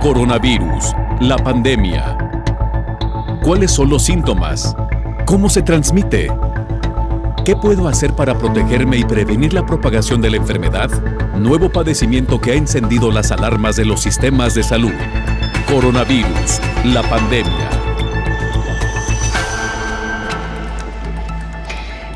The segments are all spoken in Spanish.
Coronavirus, la pandemia. ¿Cuáles son los síntomas? ¿Cómo se transmite? ¿Qué puedo hacer para protegerme y prevenir la propagación de la enfermedad? Nuevo padecimiento que ha encendido las alarmas de los sistemas de salud. Coronavirus, la pandemia.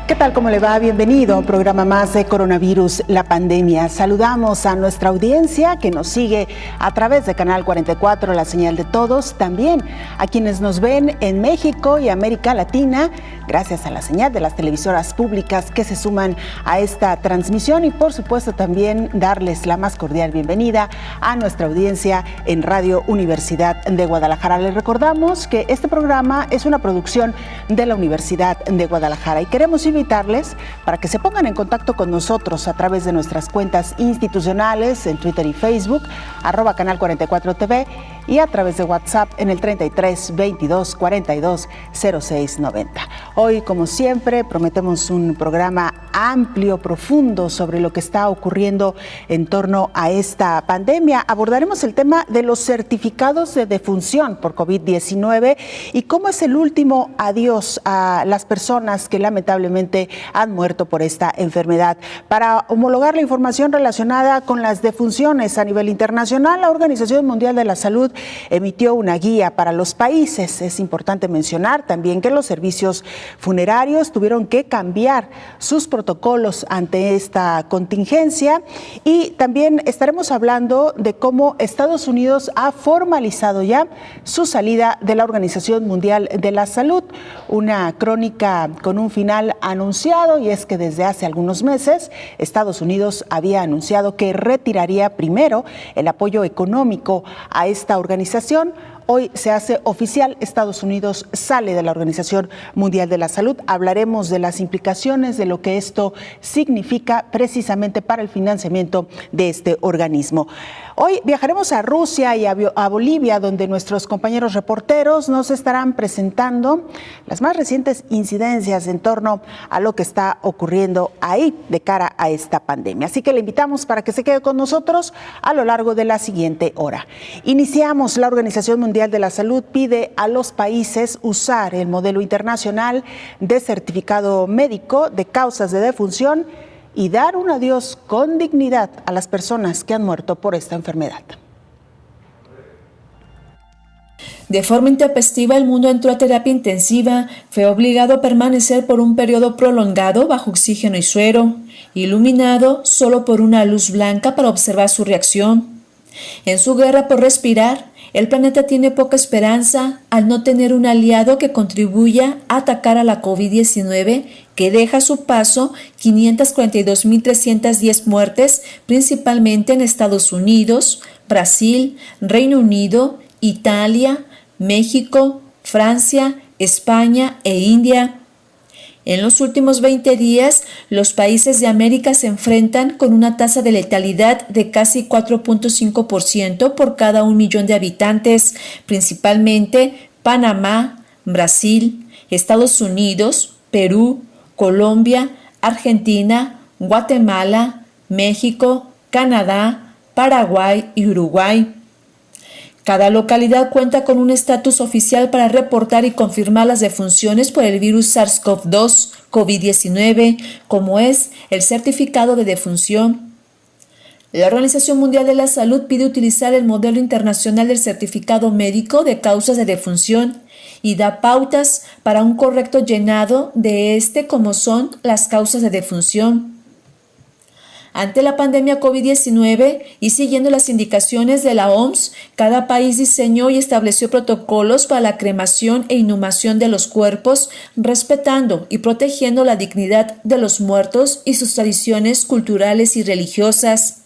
¿Qué tal? ¿Cómo le va? Bienvenido a un programa más de Coronavirus, la pandemia. Saludamos a nuestra audiencia que nos sigue a través de Canal 44, la señal de todos. También a quienes nos ven en México y América Latina, gracias a la señal de las televisoras públicas que se suman a esta transmisión. Y por supuesto también darles la más cordial bienvenida a nuestra audiencia en Radio Universidad de Guadalajara. Les recordamos que este programa es una producción de la Universidad de Guadalajara y queremos invitarles para que se pongan en contacto con nosotros a través de nuestras cuentas institucionales en Twitter y Facebook, @Canal 44 TV, y a través de WhatsApp en el 33 22 42 06 90. Hoy, como siempre, prometemos un programa amplio, profundo sobre lo que está ocurriendo en torno a esta pandemia. Abordaremos el tema de los certificados de defunción por COVID-19 y cómo es el último adiós a las personas que lamentablemente han muerto por esta enfermedad. Para homologar la información relacionada con las defunciones a nivel internacional, la Organización Mundial de la Salud emitió una guía para los países. Es importante mencionar también que los servicios funerarios tuvieron que cambiar sus protocolos ante esta contingencia, y también estaremos hablando de cómo Estados Unidos ha formalizado ya su salida de la Organización Mundial de la Salud, una crónica con un final anunciado, y es que desde hace algunos meses Estados Unidos había anunciado que retiraría primero el apoyo económico a esta organización. Hoy se hace oficial, Estados Unidos sale de la Organización Mundial de la Salud. Hablaremos de las implicaciones de lo que esto significa precisamente para el financiamiento de este organismo. Hoy viajaremos a Rusia y a Bolivia, donde nuestros compañeros reporteros nos estarán presentando las más recientes incidencias en torno a lo que está ocurriendo ahí de cara a esta pandemia. Así que le invitamos para que se quede con nosotros a lo largo de la siguiente hora. Iniciamos. La Organización Mundial de la Salud pide a los países usar el modelo internacional de certificado médico de causas de defunción y dar un adiós con dignidad a las personas que han muerto por esta enfermedad. De forma intempestiva, el mundo entró a terapia intensiva, fue obligado a permanecer por un periodo prolongado bajo oxígeno y suero, iluminado solo por una luz blanca para observar su reacción. En su guerra por respirar, el planeta tiene poca esperanza al no tener un aliado que contribuya a atacar a la COVID-19, que deja a su paso 542.310 muertes, principalmente en Estados Unidos, Brasil, Reino Unido, Italia, México, Francia, España e India. En los últimos 20 días, los países de América se enfrentan con una tasa de letalidad de casi 4.5% por cada 1 millón de habitantes, principalmente Panamá, Brasil, Estados Unidos, Perú, Colombia, Argentina, Guatemala, México, Canadá, Paraguay y Uruguay. Cada localidad cuenta con un estatus oficial para reportar y confirmar las defunciones por el virus SARS-CoV-2, COVID-19, como es el certificado de defunción. La Organización Mundial de la Salud pide utilizar el modelo internacional del certificado médico de causas de defunción y da pautas para un correcto llenado de como son las causas de defunción. Ante la pandemia COVID-19 y siguiendo las indicaciones de la OMS, cada país diseñó y estableció protocolos para la cremación e inhumación de los cuerpos, respetando y protegiendo la dignidad de los muertos y sus tradiciones culturales y religiosas.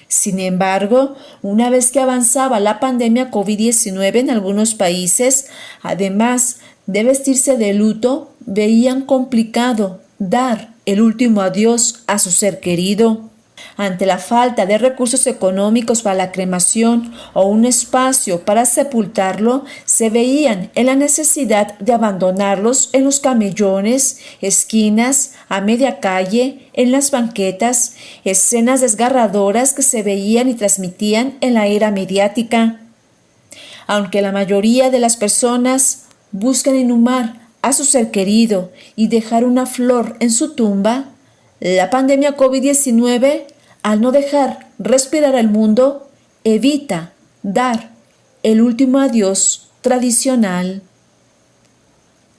Sin embargo, una vez que avanzaba la pandemia COVID-19 en algunos países, además de vestirse de luto, veían complicado dar el último adiós a su ser querido. Ante la falta de recursos económicos para la cremación o un espacio para sepultarlo, se veían en la necesidad de abandonarlos en los camellones, esquinas, a media calle, en las banquetas, escenas desgarradoras que se veían y transmitían en la era mediática. Aunque la mayoría de las personas buscan inhumar a su ser querido y dejar una flor en su tumba, la pandemia COVID-19, al no dejar respirar al mundo, evita dar el último adiós tradicional.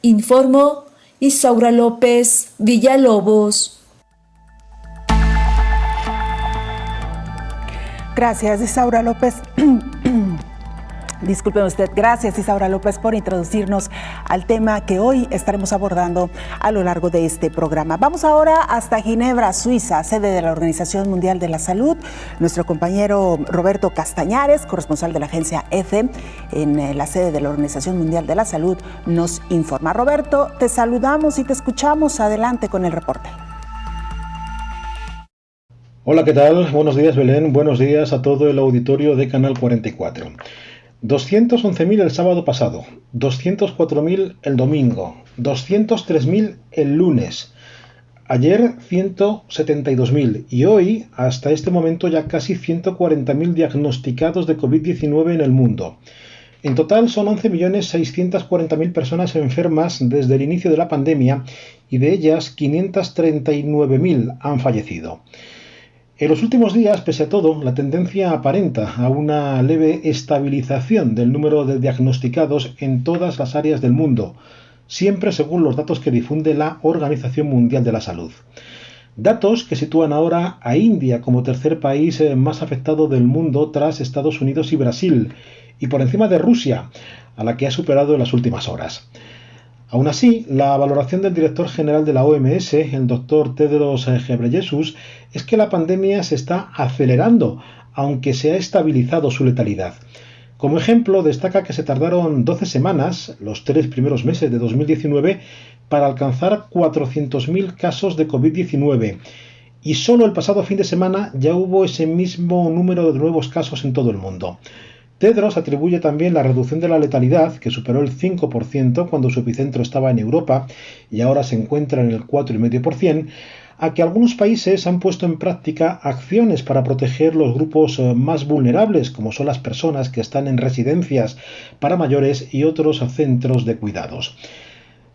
Informó Isaura López Villalobos. Gracias, Isaura López. Disculpe usted, gracias Isaura López por introducirnos al tema que hoy estaremos abordando a lo largo de este programa. Vamos ahora hasta Ginebra, Suiza, sede de la Organización Mundial de la Salud. Nuestro compañero Roberto Castañares, corresponsal de la agencia EFE en la sede de la Organización Mundial de la Salud, nos informa. Roberto, te saludamos y te escuchamos. Adelante con el reporte. Hola, ¿qué tal? Buenos días, Belén. Buenos días a todo el auditorio de Canal 44. 211.000 el sábado pasado, 204.000 el domingo, 203.000 el lunes, ayer 172.000 y hoy, hasta este momento, ya casi 140.000 diagnosticados de COVID-19 en el mundo. En total son 11.640.000 personas enfermas desde el inicio de la pandemia y de ellas 539.000 han fallecido. En los últimos días, pese a todo, la tendencia aparenta a una leve estabilización del número de diagnosticados en todas las áreas del mundo, siempre según los datos que difunde la Organización Mundial de la Salud. Datos que sitúan ahora a India como tercer país más afectado del mundo tras Estados Unidos y Brasil, y por encima de Rusia, a la que ha superado en las últimas horas. Aún así, la valoración del director general de la OMS, el doctor Tedros Ghebreyesus, es que la pandemia se está acelerando, aunque se ha estabilizado su letalidad. Como ejemplo, destaca que se tardaron 12 semanas, los 3 primeros meses de 2019, para alcanzar 400.000 casos de COVID-19. Y solo el pasado fin de semana ya hubo ese mismo número de nuevos casos en todo el mundo. Tedros atribuye también la reducción de la letalidad, que superó el 5% cuando su epicentro estaba en Europa y ahora se encuentra en el 4,5%, a que algunos países han puesto en práctica acciones para proteger los grupos más vulnerables, como son las personas que están en residencias para mayores y otros centros de cuidados.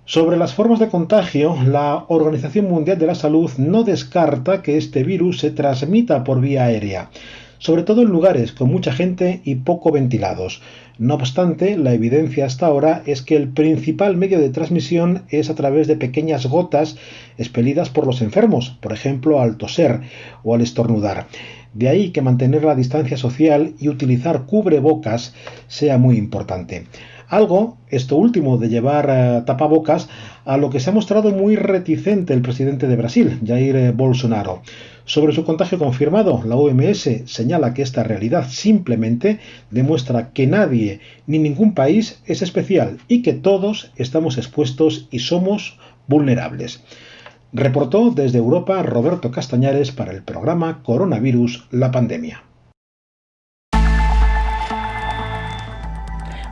Sobre las formas de contagio, la Organización Mundial de la Salud no descarta que este virus se transmita por vía aérea, sobre todo en lugares con mucha gente y poco ventilados. No obstante, la evidencia hasta ahora es que el principal medio de transmisión es a través de pequeñas gotas expelidas por los enfermos, por ejemplo al toser o al estornudar. De ahí que mantener la distancia social y utilizar cubrebocas sea muy importante. Algo, esto último de llevar tapabocas, a lo que se ha mostrado muy reticente el presidente de Brasil, Jair Bolsonaro. Sobre su contagio confirmado, la OMS señala que esta realidad simplemente demuestra que nadie ni ningún país es especial y que todos estamos expuestos y somos vulnerables. Reportó desde Europa Roberto Castañares para el programa Coronavirus, la pandemia.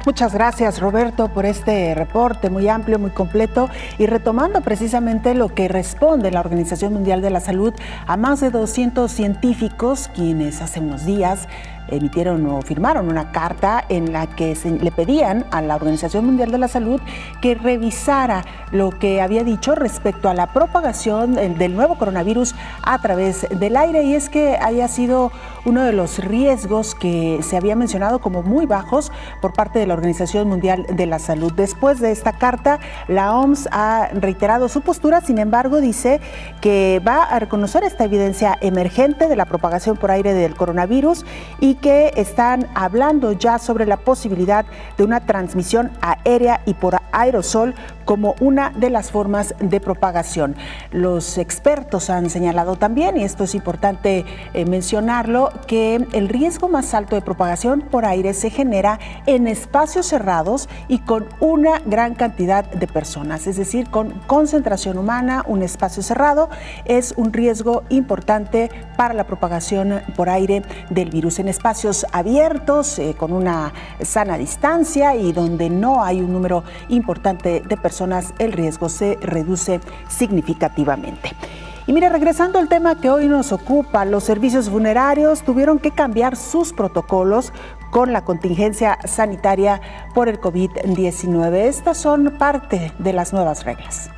Muchas gracias, Roberto, por este reporte muy amplio, muy completo y retomando precisamente lo que responde la Organización Mundial de la Salud a más de 200 científicos quienes hace unos días emitieron o firmaron una carta en la que le pedían a la Organización Mundial de la Salud que revisara lo que había dicho respecto a la propagación del nuevo coronavirus a través del aire, y es que haya sido uno de los riesgos que se había mencionado como muy bajos por parte de la Organización Mundial de la Salud. Después de esta carta, la OMS ha reiterado su postura, sin embargo, dice que va a reconocer esta evidencia emergente de la propagación por aire del coronavirus y que están hablando ya sobre la posibilidad de una transmisión aérea y por aerosol como una de las formas de propagación. Los expertos han señalado también, y esto es importante mencionarlo, que el riesgo más alto de propagación por aire se genera en espacios cerrados y con una gran cantidad de personas, es decir, con concentración humana. Un espacio cerrado es un riesgo importante para la propagación por aire del virus. En espacios abiertos, con una sana distancia y donde no hay un número importante de personas, el riesgo se reduce significativamente. Y mire, regresando al tema que hoy nos ocupa, los servicios funerarios tuvieron que cambiar sus protocolos con la contingencia sanitaria por el COVID-19. Estas son parte de las nuevas reglas.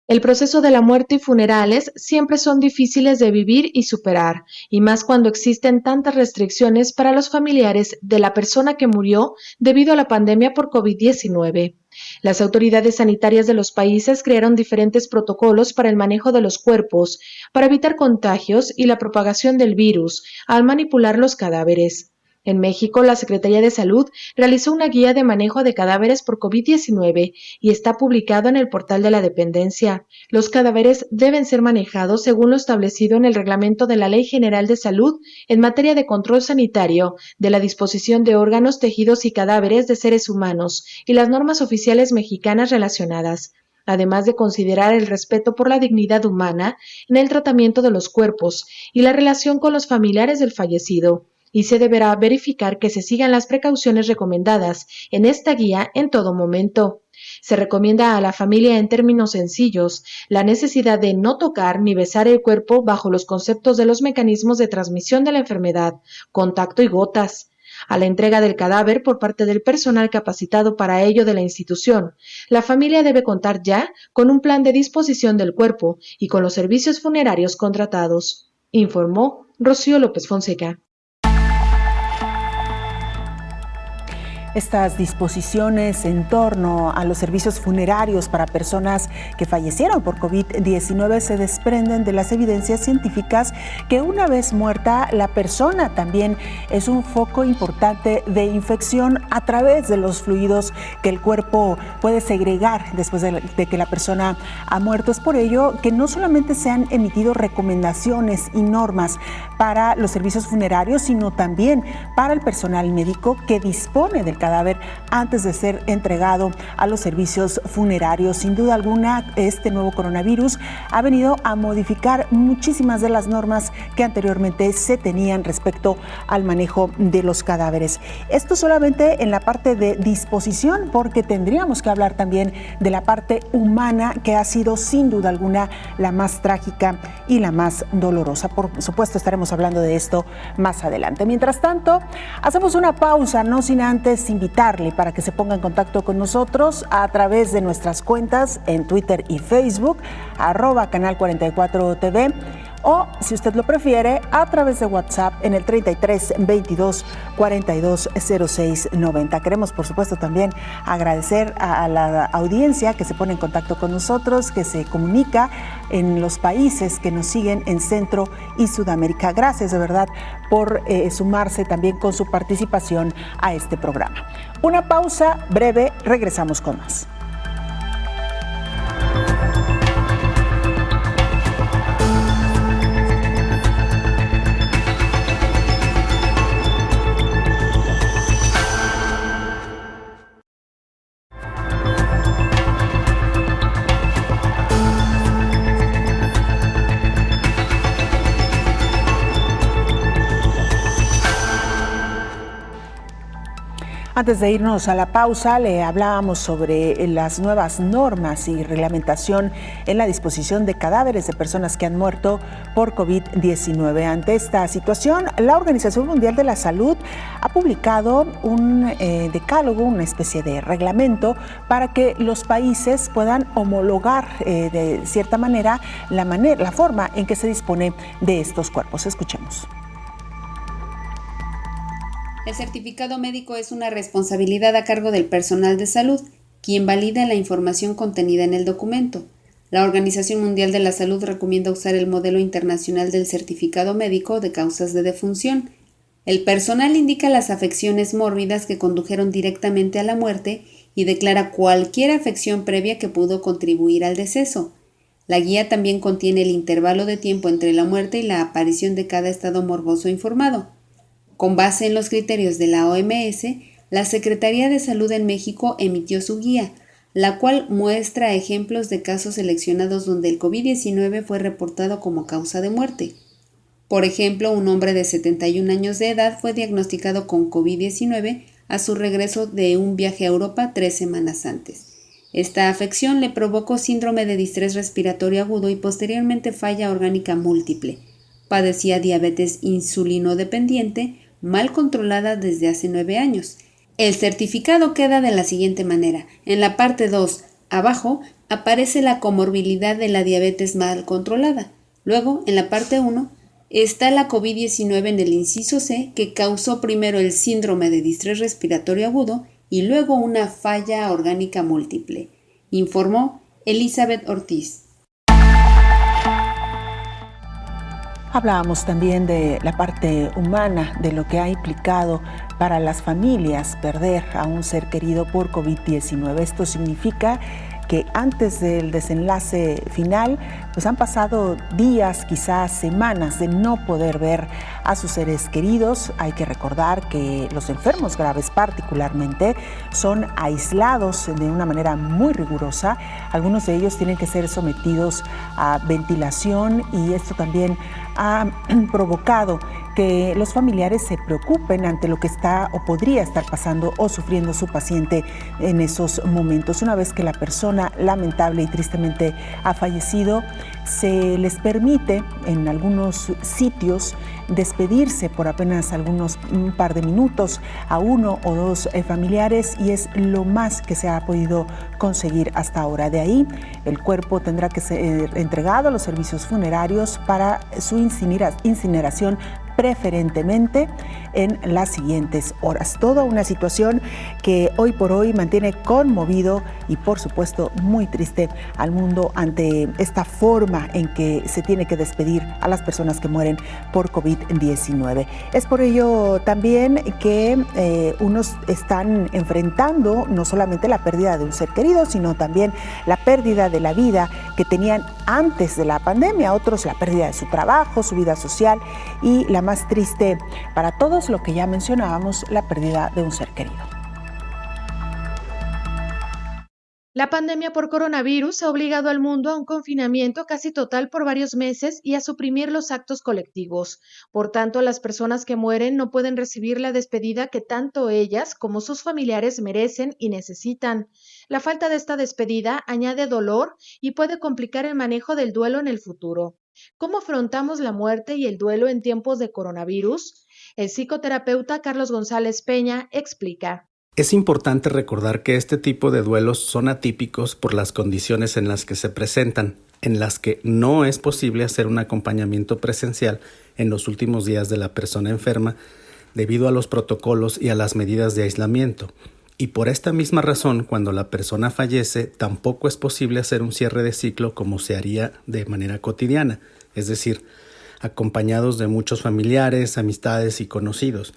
El proceso de la muerte y funerales siempre son difíciles de vivir y superar, y más cuando existen tantas restricciones para los familiares de la persona que murió debido a la pandemia por COVID-19. Las autoridades sanitarias de los países crearon diferentes protocolos para el manejo de los cuerpos, para evitar contagios y la propagación del virus al manipular los cadáveres. En México, la Secretaría de Salud realizó una guía de manejo de cadáveres por COVID-19 y está publicado en el portal de la dependencia. Los cadáveres deben ser manejados según lo establecido en el reglamento de la Ley General de Salud en materia de control sanitario, de la disposición de órganos, tejidos y cadáveres de seres humanos y las normas oficiales mexicanas relacionadas, además de considerar el respeto por la dignidad humana en el tratamiento de los cuerpos y la relación con los familiares del fallecido, y se deberá verificar que se sigan las precauciones recomendadas en esta guía en todo momento. Se recomienda a la familia en términos sencillos la necesidad de no tocar ni besar el cuerpo bajo los conceptos de los mecanismos de transmisión de la enfermedad, contacto y gotas. A la entrega del cadáver por parte del personal capacitado para ello de la institución, la familia debe contar ya con un plan de disposición del cuerpo y con los servicios funerarios contratados, informó Rocío López Fonseca. Estas disposiciones en torno a los servicios funerarios para personas que fallecieron por COVID-19 se desprenden de las evidencias científicas que una vez muerta, la persona también es un foco importante de infección a través de los fluidos que el cuerpo puede segregar después de que la persona ha muerto. Es por ello que no solamente se han emitido recomendaciones y normas para los servicios funerarios, sino también para el personal médico que dispone del cadáver antes de ser entregado a los servicios funerarios. Sin duda alguna, este nuevo coronavirus ha venido a modificar muchísimas de las normas que anteriormente se tenían respecto al manejo de los cadáveres. Esto solamente en la parte de disposición, porque tendríamos que hablar también de la parte humana, que ha sido sin duda alguna la más trágica y la más dolorosa. Por supuesto, estaremos hablando de esto más adelante. Mientras tanto, hacemos una pausa, no sin antes invitarle para que se ponga en contacto con nosotros a través de nuestras cuentas en Twitter y Facebook, @Canal 44 TV, o si usted lo prefiere, a través de WhatsApp en el 33 22 42 06 90. Queremos, por supuesto, también agradecer a la audiencia que se pone en contacto con nosotros, que se comunica en los países que nos siguen en Centro y Sudamérica. Gracias de verdad por sumarse también con su participación a este programa. Una pausa breve, regresamos con más. Antes de irnos a la pausa, le hablábamos sobre las nuevas normas y reglamentación en la disposición de cadáveres de personas que han muerto por COVID-19. Ante esta situación, la Organización Mundial de la Salud ha publicado un decálogo, una especie de reglamento para que los países puedan homologar de cierta manera la forma en que se dispone de estos cuerpos. Escuchemos. El certificado médico es una responsabilidad a cargo del personal de salud, quien valida la información contenida en el documento. La Organización Mundial de la Salud recomienda usar el modelo internacional del certificado médico de causas de defunción. El personal indica las afecciones mórbidas que condujeron directamente a la muerte y declara cualquier afección previa que pudo contribuir al deceso. La guía también contiene el intervalo de tiempo entre la muerte y la aparición de cada estado morboso informado. Con base en los criterios de la OMS, la Secretaría de Salud en México emitió su guía, la cual muestra ejemplos de casos seleccionados donde el COVID-19 fue reportado como causa de muerte. Por ejemplo, un hombre de 71 años de edad fue diagnosticado con COVID-19 a su regreso de un viaje a Europa 3 semanas antes. Esta afección le provocó síndrome de distrés respiratorio agudo y posteriormente falla orgánica múltiple. Padecía diabetes insulinodependiente, mal controlada desde hace 9 años. El certificado queda de la siguiente manera. En la parte 2, abajo, aparece la comorbilidad de la diabetes mal controlada. Luego, en la parte 1, está la COVID-19 en el inciso C, que causó primero el síndrome de distrés respiratorio agudo y luego una falla orgánica múltiple, informó Elizabeth Ortiz. Hablábamos también de la parte humana, de lo que ha implicado para las familias perder a un ser querido por COVID-19. Esto significa que antes del desenlace final, pues han pasado días, quizás semanas de no poder ver a sus seres queridos. Hay que recordar que los enfermos graves particularmente son aislados de una manera muy rigurosa. Algunos de ellos tienen que ser sometidos a ventilación y esto también ha provocado que los familiares se preocupen ante lo que está o podría estar pasando o sufriendo su paciente en esos momentos. Una vez que la persona lamentable y tristemente ha fallecido, se les permite en algunos sitios despedirse por apenas un par de minutos a uno o dos familiares, y es lo más que se ha podido conseguir hasta ahora. De ahí, el cuerpo tendrá que ser entregado a los servicios funerarios para su incineración, preferentemente en las siguientes horas. Toda una situación que hoy por hoy mantiene conmovido y por supuesto muy triste al mundo ante esta forma en que se tiene que despedir a las personas que mueren por COVID-19. Es por ello también que unos están enfrentando no solamente la pérdida de un ser querido, sino también la pérdida de la vida que tenían antes de la pandemia, otros la pérdida de su trabajo, su vida social y la más triste para todos, lo que ya mencionábamos, la pérdida de un ser querido. La pandemia por coronavirus ha obligado al mundo a un confinamiento casi total por varios meses y a suprimir los actos colectivos. Por tanto, las personas que mueren no pueden recibir la despedida que tanto ellas como sus familiares merecen y necesitan. La falta de esta despedida añade dolor y puede complicar el manejo del duelo en el futuro. ¿Cómo afrontamos la muerte y el duelo en tiempos de coronavirus? El psicoterapeuta Carlos González Peña explica. Es importante recordar que este tipo de duelos son atípicos por las condiciones en las que se presentan, en las que no es posible hacer un acompañamiento presencial en los últimos días de la persona enferma debido a los protocolos y a las medidas de aislamiento. Y por esta misma razón, cuando la persona fallece, tampoco es posible hacer un cierre de ciclo como se haría de manera cotidiana, es decir, acompañados de muchos familiares, amistades y conocidos.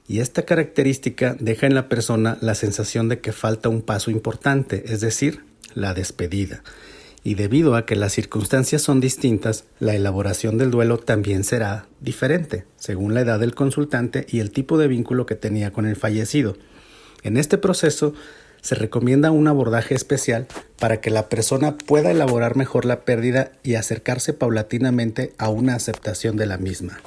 Y esta característica deja en la persona la sensación de que falta un paso importante, es decir, la despedida. Y debido a que las circunstancias son distintas, la elaboración del duelo también será diferente, según la edad del consultante y el tipo de vínculo que tenía con el fallecido. En este proceso se recomienda un abordaje especial para que la persona pueda elaborar mejor la pérdida y acercarse paulatinamente a una aceptación de la misma.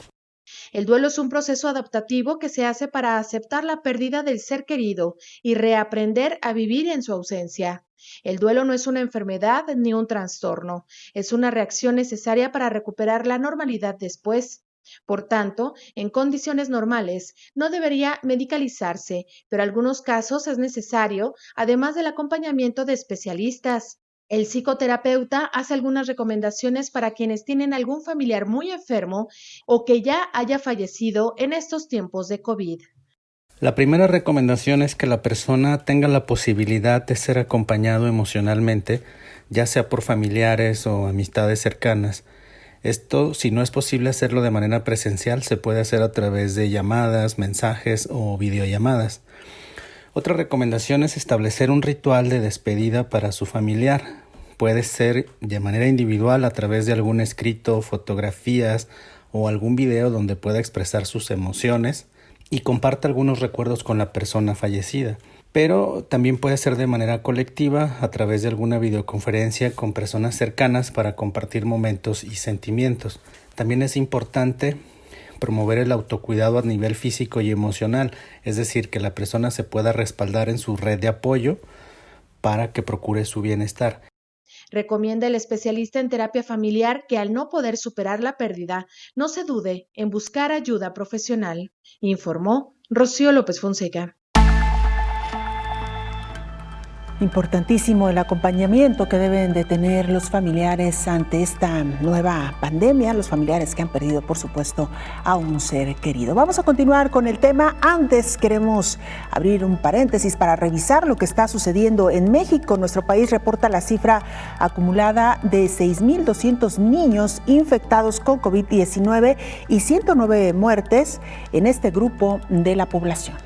El duelo es un proceso adaptativo que se hace para aceptar la pérdida del ser querido y reaprender a vivir en su ausencia. El duelo no es una enfermedad ni un trastorno, es una reacción necesaria para recuperar la normalidad después. Por tanto, en condiciones normales no debería medicalizarse, pero en algunos casos es necesario, además del acompañamiento de especialistas. El psicoterapeuta hace algunas recomendaciones para quienes tienen algún familiar muy enfermo o que ya haya fallecido en estos tiempos de COVID. La primera recomendación es que la persona tenga la posibilidad de ser acompañado emocionalmente, ya sea por familiares o amistades cercanas. Esto, si no es posible hacerlo de manera presencial, se puede hacer a través de llamadas, mensajes o videollamadas. Otra recomendación es establecer un ritual de despedida para su familiar. Puede ser de manera individual a través de algún escrito, fotografías o algún video donde pueda expresar sus emociones y comparte algunos recuerdos con la persona fallecida. Pero también puede ser de manera colectiva a través de alguna videoconferencia con personas cercanas para compartir momentos y sentimientos. También es importante promover el autocuidado a nivel físico y emocional, es decir, que la persona se pueda respaldar en su red de apoyo para que procure su bienestar. Recomienda el especialista en terapia familiar que al no poder superar la pérdida, no se dude en buscar ayuda profesional, informó Rocío López Fonseca. Importantísimo el acompañamiento que deben de tener los familiares ante esta nueva pandemia, los familiares que han perdido, por supuesto, a un ser querido. Vamos a continuar con el tema. Antes queremos abrir un paréntesis para revisar lo que está sucediendo en México. Nuestro país reporta la cifra acumulada de 6,200 niños infectados con COVID-19 y 109 muertes en este grupo de la población.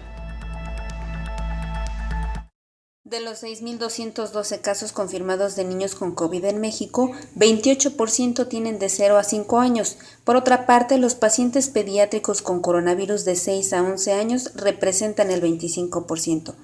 De los 6,212 casos confirmados de niños con COVID en México, 28% tienen de 0 a 5 años. Por otra parte, los pacientes pediátricos con coronavirus de 6 a 11 años representan el 25%.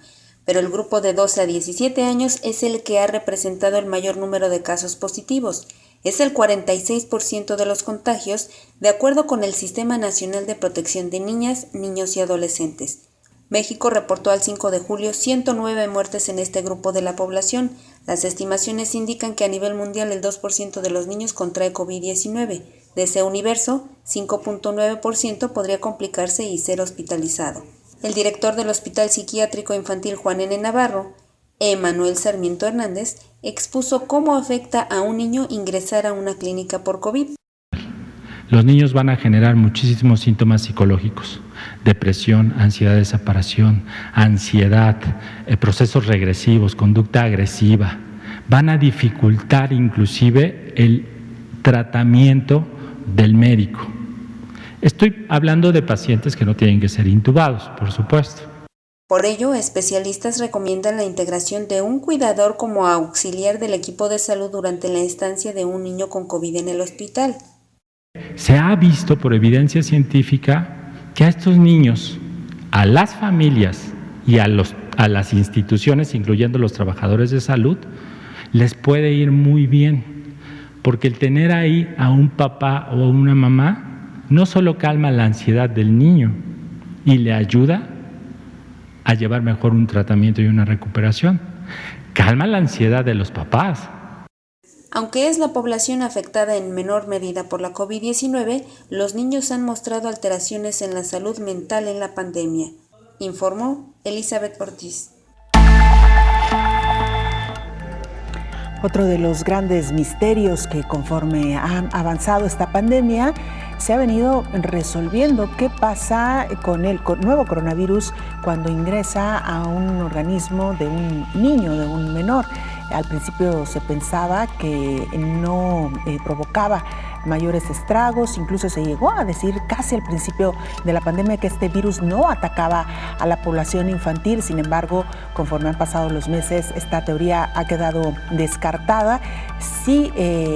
Pero el grupo de 12 a 17 años es el que ha representado el mayor número de casos positivos. Es el 46% de los contagios, de acuerdo con el Sistema Nacional de Protección de Niñas, Niños y Adolescentes. México reportó al 5 de julio 109 muertes en este grupo de la población. Las estimaciones indican que a nivel mundial el 2% de los niños contrae COVID-19. De ese universo, 5.9% podría complicarse y ser hospitalizado. El director del Hospital Psiquiátrico Infantil Juan N. Navarro, Emanuel Sarmiento Hernández, expuso cómo afecta a un niño ingresar a una clínica por COVID. Los niños van a generar muchísimos síntomas psicológicos, depresión, ansiedad de separación, ansiedad, procesos regresivos, conducta agresiva. Van a dificultar inclusive el tratamiento del médico. Estoy hablando de pacientes que no tienen que ser intubados, por supuesto. Por ello, especialistas recomiendan la integración de un cuidador como auxiliar del equipo de salud durante la estancia de un niño con COVID en el hospital. Se ha visto por evidencia científica que a estos niños, a las familias y a las instituciones, incluyendo los trabajadores de salud, les puede ir muy bien, porque el tener ahí a un papá o una mamá no solo calma la ansiedad del niño y le ayuda a llevar mejor un tratamiento y una recuperación, calma la ansiedad de los papás. Aunque es la población afectada en menor medida por la COVID-19, los niños han mostrado alteraciones en la salud mental en la pandemia, informó Elizabeth Ortiz. Otro de los grandes misterios que conforme ha avanzado esta pandemia se ha venido resolviendo. ¿Qué pasa con el nuevo coronavirus cuando ingresa a un organismo de un niño, de un menor? Al principio se pensaba que no provocaba mayores estragos, incluso se llegó a decir casi al principio de la pandemia que este virus no atacaba a la población infantil. Sin embargo, conforme han pasado los meses, esta teoría ha quedado descartada. Sí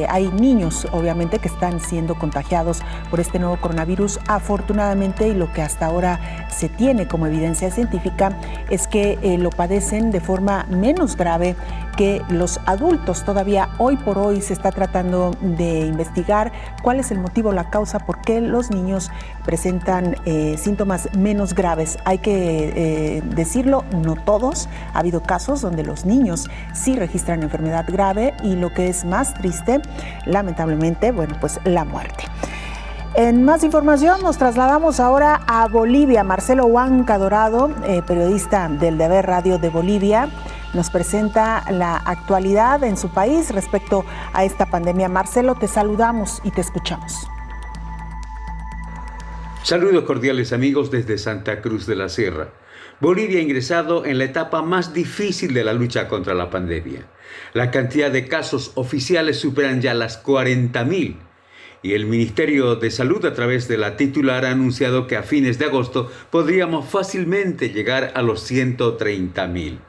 hay niños, obviamente, que están siendo contagiados por este nuevo coronavirus, afortunadamente, y lo que hasta ahora se tiene como evidencia científica es que lo padecen de forma menos grave que los adultos. Todavía hoy por hoy se está tratando de investigar cuál es el motivo, la causa, por qué los niños presentan síntomas menos graves. Hay que decirlo, no todos. Ha habido casos donde los niños sí registran enfermedad grave y lo que es más triste, lamentablemente, bueno, pues la muerte. En más información nos trasladamos ahora a Bolivia. Marcelo Huanca Dorado, periodista del Deber Radio de Bolivia, nos presenta la actualidad en su país respecto a esta pandemia. Marcelo, te saludamos y te escuchamos. Saludos cordiales amigos desde Santa Cruz de la Sierra. Bolivia ha ingresado en la etapa más difícil de la lucha contra la pandemia. La cantidad de casos oficiales superan ya las 40.000. Y el Ministerio de Salud, a través de la titular, ha anunciado que a fines de agosto podríamos fácilmente llegar a los 130.000.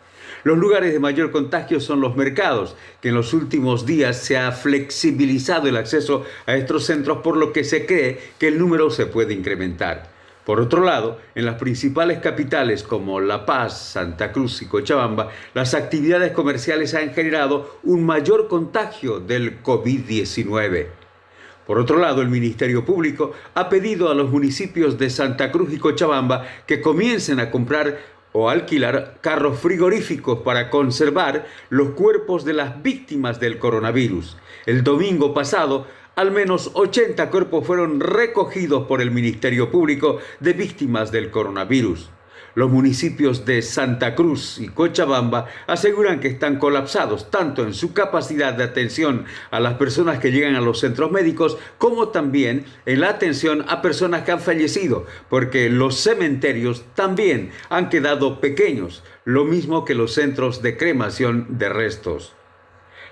Los lugares de mayor contagio son los mercados, que en los últimos días se ha flexibilizado el acceso a estos centros, por lo que se cree que el número se puede incrementar. Por otro lado, en las principales capitales como La Paz, Santa Cruz y Cochabamba, las actividades comerciales han generado un mayor contagio del COVID-19. Por otro lado, el Ministerio Público ha pedido a los municipios de Santa Cruz y Cochabamba que comiencen a comprar o alquilar carros frigoríficos para conservar los cuerpos de las víctimas del coronavirus. El domingo pasado, al menos 80 cuerpos fueron recogidos por el Ministerio Público de Víctimas del Coronavirus. Los municipios de Santa Cruz y Cochabamba aseguran que están colapsados tanto en su capacidad de atención a las personas que llegan a los centros médicos como también en la atención a personas que han fallecido, porque los cementerios también han quedado pequeños, lo mismo que los centros de cremación de restos.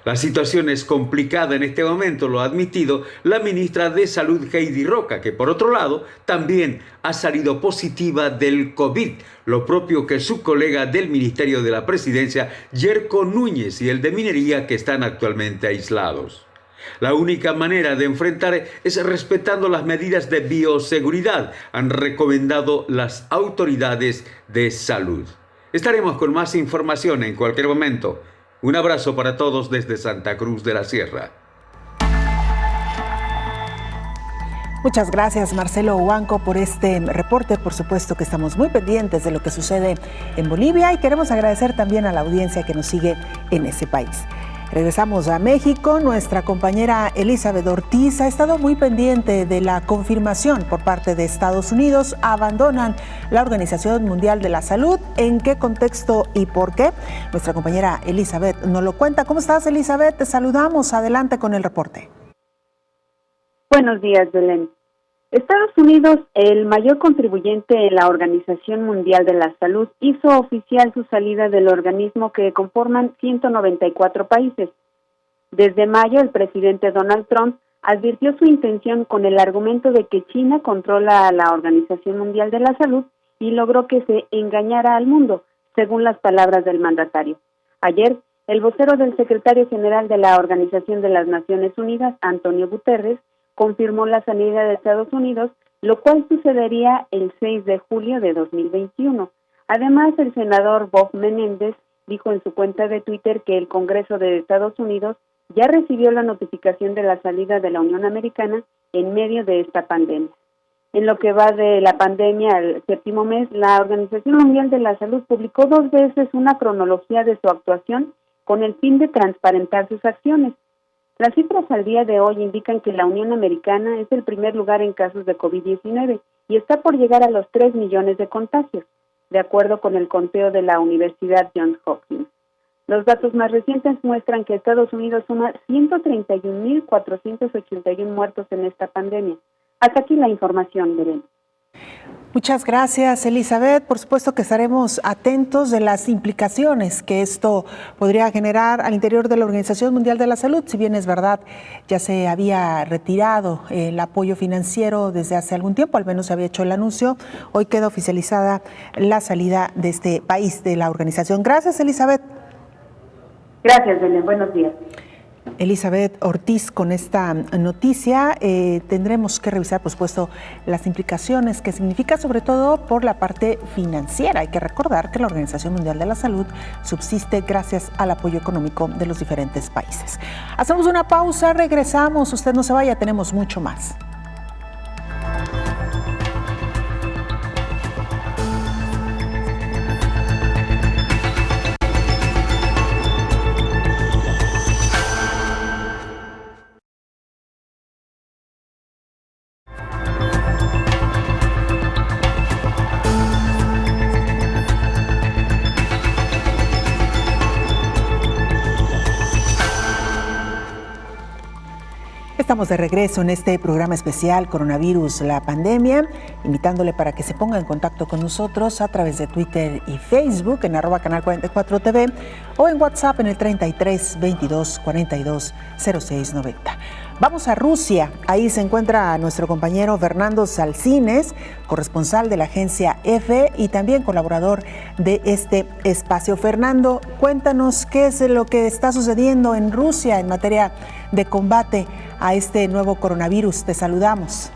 La situación es complicada en este momento, lo ha admitido la ministra de Salud Heidi Roca, que por otro lado también ha salido positiva del COVID, lo propio que su colega del Ministerio de la Presidencia, Yerko Núñez, y el de Minería, que están actualmente aislados. La única manera de enfrentar es respetando las medidas de bioseguridad, han recomendado las autoridades de salud. Estaremos con más información en cualquier momento. Un abrazo para todos desde Santa Cruz de la Sierra. Muchas gracias, Marcelo Huanco, por este reporte. Por supuesto que estamos muy pendientes de lo que sucede en Bolivia y queremos agradecer también a la audiencia que nos sigue en ese país. Regresamos a México. Nuestra compañera Elizabeth Ortiz ha estado muy pendiente de la confirmación por parte de Estados Unidos. Abandonan la Organización Mundial de la Salud. ¿En qué contexto y por qué? Nuestra compañera Elizabeth nos lo cuenta. ¿Cómo estás, Elizabeth? Te saludamos. Adelante con el reporte. Buenos días, Belén. Estados Unidos, el mayor contribuyente en la Organización Mundial de la Salud, hizo oficial su salida del organismo que conforman 194 países. Desde mayo, el presidente Donald Trump advirtió su intención con el argumento de que China controla a la Organización Mundial de la Salud y logró que se engañara al mundo, según las palabras del mandatario. Ayer, el vocero del secretario general de la Organización de las Naciones Unidas, Antonio Guterres, confirmó la salida de Estados Unidos, lo cual sucedería el 6 de julio de 2021. Además, el senador Bob Menéndez dijo en su cuenta de Twitter que el Congreso de Estados Unidos ya recibió la notificación de la salida de la Unión Americana en medio de esta pandemia. En lo que va de la pandemia al séptimo mes, la Organización Mundial de la Salud publicó 2 veces una cronología de su actuación con el fin de transparentar sus acciones. Las cifras al día de hoy indican que la Unión Americana es el primer lugar en casos de COVID-19 y está por llegar a los 3 millones de contagios, de acuerdo con el conteo de la Universidad Johns Hopkins. Los datos más recientes muestran que Estados Unidos suma 131.481 muertos en esta pandemia. Hasta aquí la información, Belén. Muchas gracias, Elizabeth. Por supuesto que estaremos atentos de las implicaciones que esto podría generar al interior de la Organización Mundial de la Salud. Si bien es verdad, ya se había retirado el apoyo financiero desde hace algún tiempo, al menos se había hecho el anuncio. Hoy queda oficializada la salida de este país de la organización. Gracias, Elizabeth. Gracias, Belén. Buenos días. Elizabeth Ortiz, con esta noticia tendremos que revisar, por supuesto, las implicaciones que significa, sobre todo por la parte financiera. Hay que recordar que la Organización Mundial de la Salud subsiste gracias al apoyo económico de los diferentes países. Hacemos una pausa, regresamos. Usted no se vaya, tenemos mucho más. Estamos de regreso en este programa especial Coronavirus, la pandemia, invitándole para que se ponga en contacto con nosotros a través de Twitter y Facebook en @canal44tv o en WhatsApp en el 33 22 42 06 90. Vamos a Rusia, ahí se encuentra nuestro compañero Fernando Salcines, corresponsal de la agencia EFE y también colaborador de este espacio. Fernando, cuéntanos qué es lo que está sucediendo en Rusia en materia de combate a este nuevo coronavirus. Te saludamos.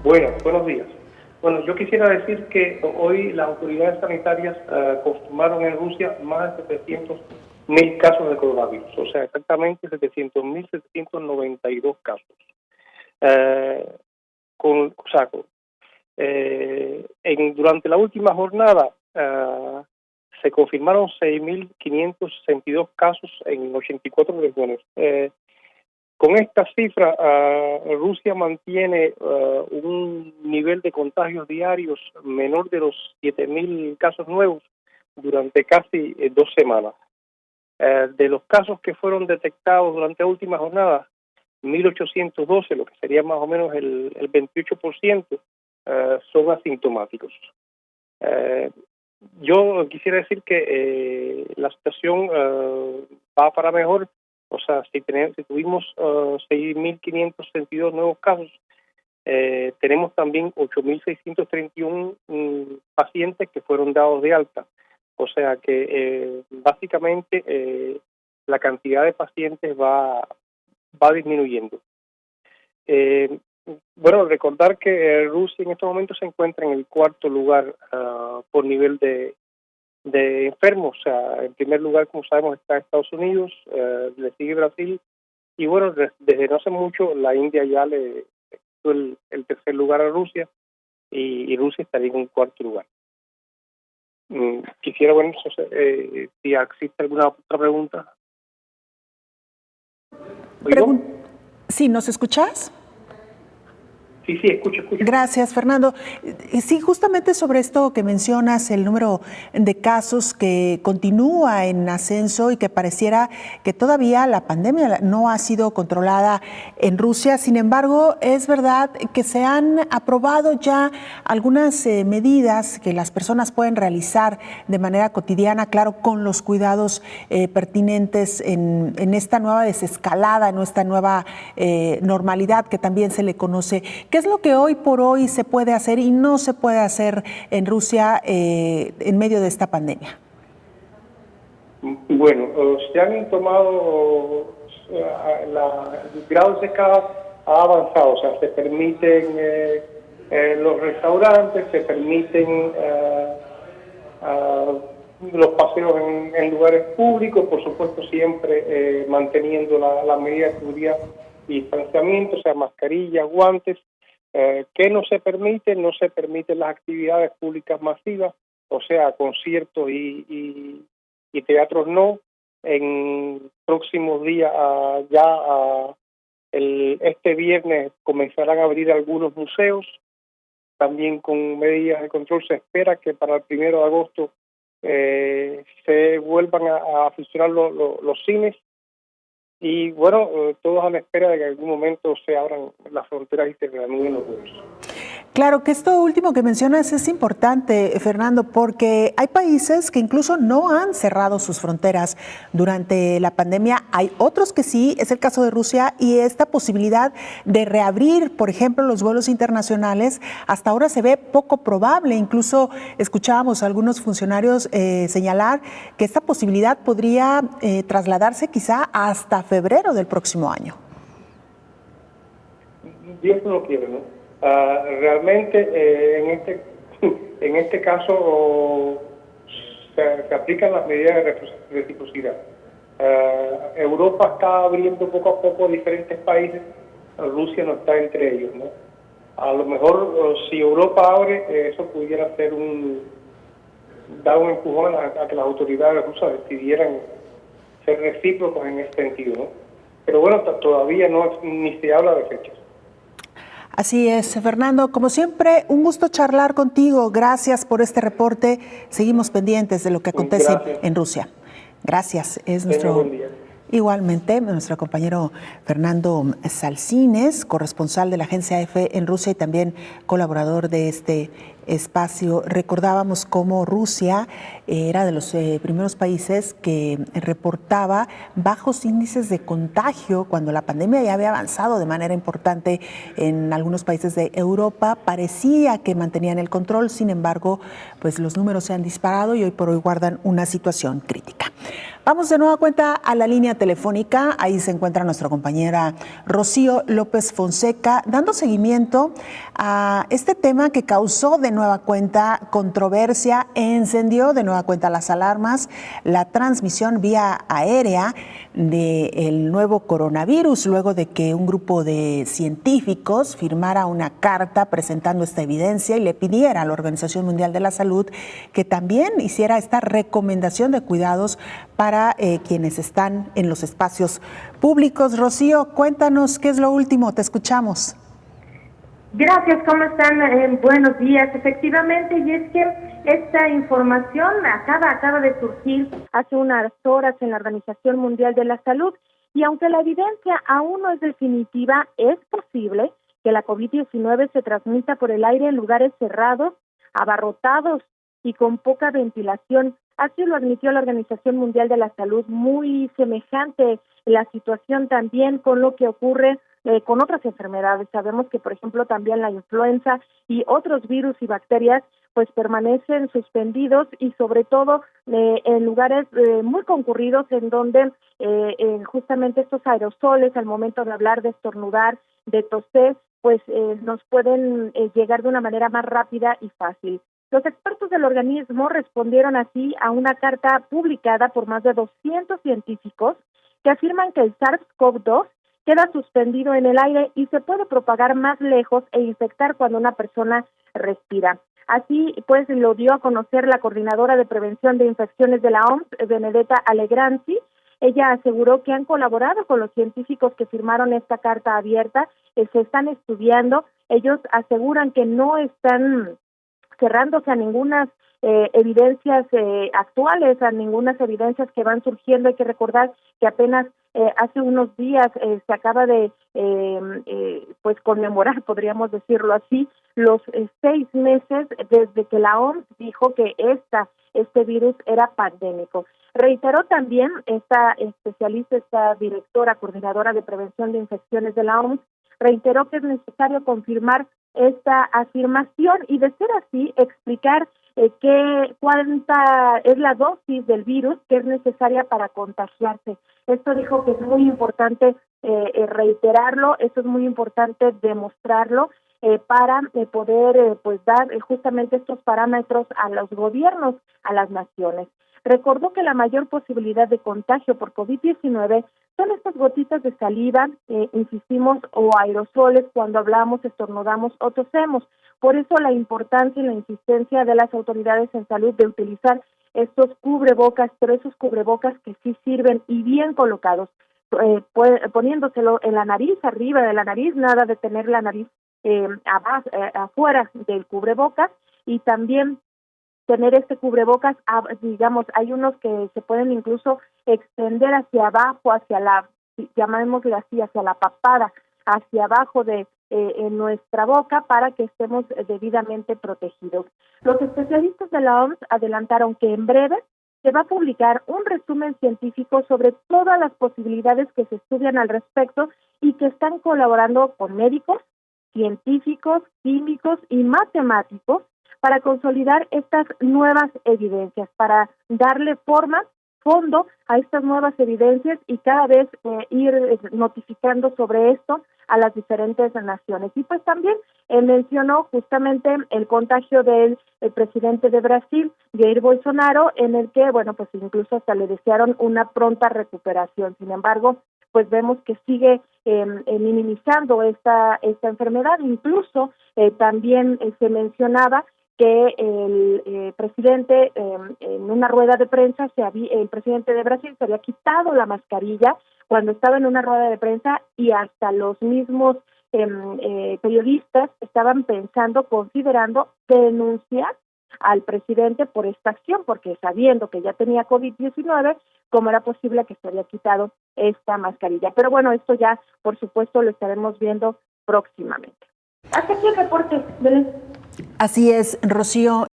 Buenos días. Bueno, yo quisiera decir que hoy las autoridades sanitarias confirmaron en Rusia más de 700.000 casos de coronavirus, o sea, exactamente 700.792 casos. Durante la última jornada se confirmaron 6.562 casos en 84 regiones. Con esta cifra, Rusia mantiene un nivel de contagios diarios menor de los 7.000 casos nuevos durante casi 2 semanas. De los casos que fueron detectados durante la última jornada, 1.812, lo que sería más o menos el 28%, son asintomáticos. Yo quisiera decir que la situación va para mejor. O sea, si tuvimos 6.562 nuevos casos, tenemos también 8.631 pacientes que fueron dados de alta. O sea que básicamente la cantidad de pacientes va disminuyendo. Bueno, recordar que Rusia en estos momentos se encuentra en el 4º lugar por nivel de enfermos. O sea, en primer lugar, como sabemos, está Estados Unidos, le sigue Brasil, y bueno, desde no hace mucho la India ya le dio el 3er lugar a Rusia, y Rusia estaría en un 4º lugar. Quisiera, bueno, si existe alguna otra pregunta. Sí, ¿nos escuchas? Sí, escucho. Gracias, Fernando. Sí, justamente sobre esto que mencionas, el número de casos que continúa en ascenso y que pareciera que todavía la pandemia no ha sido controlada en Rusia. Sin embargo, es verdad que se han aprobado ya algunas medidas que las personas pueden realizar de manera cotidiana, claro, con los cuidados pertinentes en esta nueva desescalada, en esta nueva normalidad que también se le conoce. ¿Qué es lo que hoy por hoy se puede hacer y no se puede hacer en Rusia en medio de esta pandemia? Bueno, se han tomado, el grado de escala ha avanzado, o sea, se permiten los restaurantes, se permiten los paseos en lugares públicos, por supuesto siempre manteniendo la medida de seguridad y distanciamiento, o sea, mascarillas, guantes. ¿Qué no se permite? No se permiten las actividades públicas masivas, o sea, conciertos y teatros no. En próximos días, este viernes comenzarán a abrir algunos museos, también con medidas de control. Se espera que para el 1 de agosto se vuelvan a funcionar los cines. Y bueno, todos a la espera de que en algún momento se abran las fronteras y se reanuden los vuelos. Claro que esto último que mencionas es importante, Fernando, porque hay países que incluso no han cerrado sus fronteras durante la pandemia. Hay otros que sí, es el caso de Rusia, y esta posibilidad de reabrir, por ejemplo, los vuelos internacionales, hasta ahora se ve poco probable. Incluso escuchábamos a algunos funcionarios señalar que esta posibilidad podría trasladarse quizá hasta febrero del próximo año. Dios no lo quiere, ¿no? Realmente en este caso se aplican las medidas de reciprocidad. Europa está abriendo poco a poco a diferentes países, Rusia no está entre ellos, ¿no? A lo mejor si Europa abre, eso pudiera ser dar un empujón a que las autoridades rusas decidieran ser recíprocos en ese sentido, ¿no? Pero bueno, todavía ni se habla de fechas. Así es, Fernando. Como siempre, un gusto charlar contigo. Gracias por este reporte. Seguimos pendientes de lo que acontece en Rusia. Gracias. Es igualmente nuestro compañero Fernando Salcines, corresponsal de la agencia EFE en Rusia y también colaborador de este espacio. Recordábamos cómo Rusia era de los primeros países que reportaba bajos índices de contagio cuando la pandemia ya había avanzado de manera importante en algunos países de Europa. Parecía que mantenían el control, sin embargo, pues los números se han disparado y hoy por hoy guardan una situación crítica. Vamos de nueva cuenta a la línea telefónica. Ahí se encuentra nuestra compañera Rocío López Fonseca, dando seguimiento a este tema que causó de nueva cuenta controversia, encendió de nueva cuenta las alarmas, la transmisión vía aérea del nuevo coronavirus, luego de que un grupo de científicos firmara una carta presentando esta evidencia y le pidiera a la Organización Mundial de la Salud que también hiciera esta recomendación de cuidados para quienes están en los espacios públicos. Rocío, cuéntanos qué es lo último, te escuchamos. Gracias, ¿cómo están? Buenos días. Efectivamente, y es que esta información acaba de surgir hace unas horas en la Organización Mundial de la Salud, y aunque la evidencia aún no es definitiva, es posible que la COVID-19 se transmita por el aire en lugares cerrados, abarrotados y con poca ventilación. Así lo admitió la Organización Mundial de la Salud, muy semejante la situación también con lo que ocurre con otras enfermedades. Sabemos que, por ejemplo, también la influenza y otros virus y bacterias pues permanecen suspendidos, y sobre todo en lugares muy concurridos en donde justamente estos aerosoles al momento de hablar, de estornudar, de toser, pues nos pueden llegar de una manera más rápida y fácil. Los expertos del organismo respondieron así a una carta publicada por más de 200 científicos que afirman que el SARS-CoV-2 queda suspendido en el aire y se puede propagar más lejos e infectar cuando una persona respira. Así pues lo dio a conocer la coordinadora de prevención de infecciones de la OMS, Benedetta Allegranzi. Ella aseguró que han colaborado con los científicos que firmaron esta carta abierta, se están estudiando. Ellos aseguran que no están cerrándose a ninguna evidencias actuales, a ninguna evidencias que van surgiendo. Hay que recordar que apenas hace unos días se acaba de pues conmemorar, podríamos decirlo así, los 6 meses desde que la OMS dijo que este virus era pandémico. Reiteró también esta especialista, esta directora, coordinadora de prevención de infecciones de la OMS, reiteró que es necesario confirmar esta afirmación y, de ser así, explicar cuánta es la dosis del virus que es necesaria para contagiarse. Esto dijo que es muy importante reiterarlo, esto es muy importante demostrarlo para poder pues dar justamente estos parámetros a los gobiernos, a las naciones. Recordó que la mayor posibilidad de contagio por COVID-19 son estas gotitas de saliva, insistimos, o aerosoles cuando hablamos, estornudamos o tosemos. Por eso la importancia y la insistencia de las autoridades en salud de utilizar estos cubrebocas, pero esos cubrebocas que sí sirven y bien colocados, poniéndoselo en la nariz, arriba de la nariz, nada de tener la nariz afuera del cubrebocas, y también tener este cubrebocas, digamos, hay unos que se pueden incluso extender hacia abajo, hacia la, llamémosle así, hacia la papada, hacia abajo de en nuestra boca, para que estemos debidamente protegidos. Los especialistas de la OMS adelantaron que en breve se va a publicar un resumen científico sobre todas las posibilidades que se estudian al respecto y que están colaborando con médicos, científicos, químicos y matemáticos para consolidar estas nuevas evidencias, para darle fondo a estas nuevas evidencias y cada vez ir notificando sobre esto a las diferentes naciones. Y pues también mencionó justamente el contagio del presidente de Brasil, Jair Bolsonaro, en el que, bueno, pues incluso hasta le desearon una pronta recuperación. Sin embargo, pues vemos que sigue minimizando esta enfermedad. Incluso también se mencionaba que el presidente en una rueda de prensa, el presidente de Brasil se había quitado la mascarilla cuando estaba en una rueda de prensa, y hasta los mismos periodistas estaban considerando denunciar al presidente por esta acción, porque sabiendo que ya tenía COVID-19, ¿cómo era posible que se había quitado esta mascarilla? Pero bueno, esto ya, por supuesto, lo estaremos viendo próximamente. Hasta aquí el reporte, Belén. Así es, Rocío.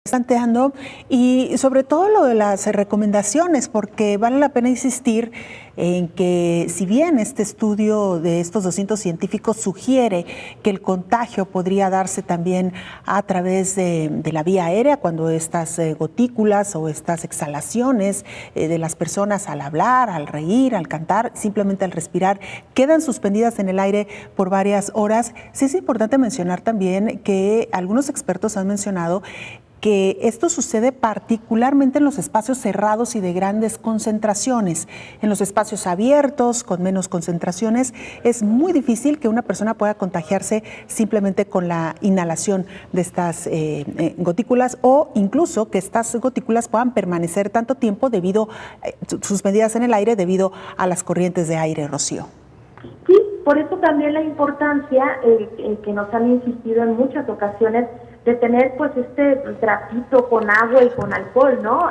planteando y sobre todo lo de las recomendaciones, porque vale la pena insistir en que si bien este estudio de estos 200 científicos sugiere que el contagio podría darse también a través de la vía aérea, cuando estas gotículas o estas exhalaciones de las personas al hablar, al reír, al cantar, simplemente al respirar, quedan suspendidas en el aire por varias horas, sí es importante mencionar también que algunos expertos han mencionado que esto sucede particularmente en los espacios cerrados y de grandes concentraciones. En los espacios abiertos, con menos concentraciones, es muy difícil que una persona pueda contagiarse simplemente con la inhalación de estas gotículas, o incluso que estas gotículas puedan permanecer tanto tiempo suspendidas en el aire debido a las corrientes de aire, Rocío. Sí, por eso también la importancia que nos han insistido en muchas ocasiones de tener pues este trapito con agua y con alcohol, ¿no?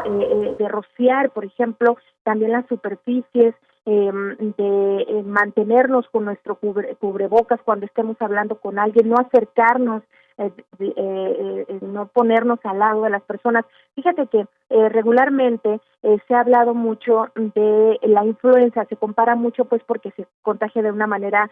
De rociar, por ejemplo, también las superficies, de mantenernos con nuestro cubrebocas cuando estemos hablando con alguien, no acercarnos, no ponernos al lado de las personas. Fíjate que regularmente se ha hablado mucho de la influenza, se compara mucho pues porque se contagia de una manera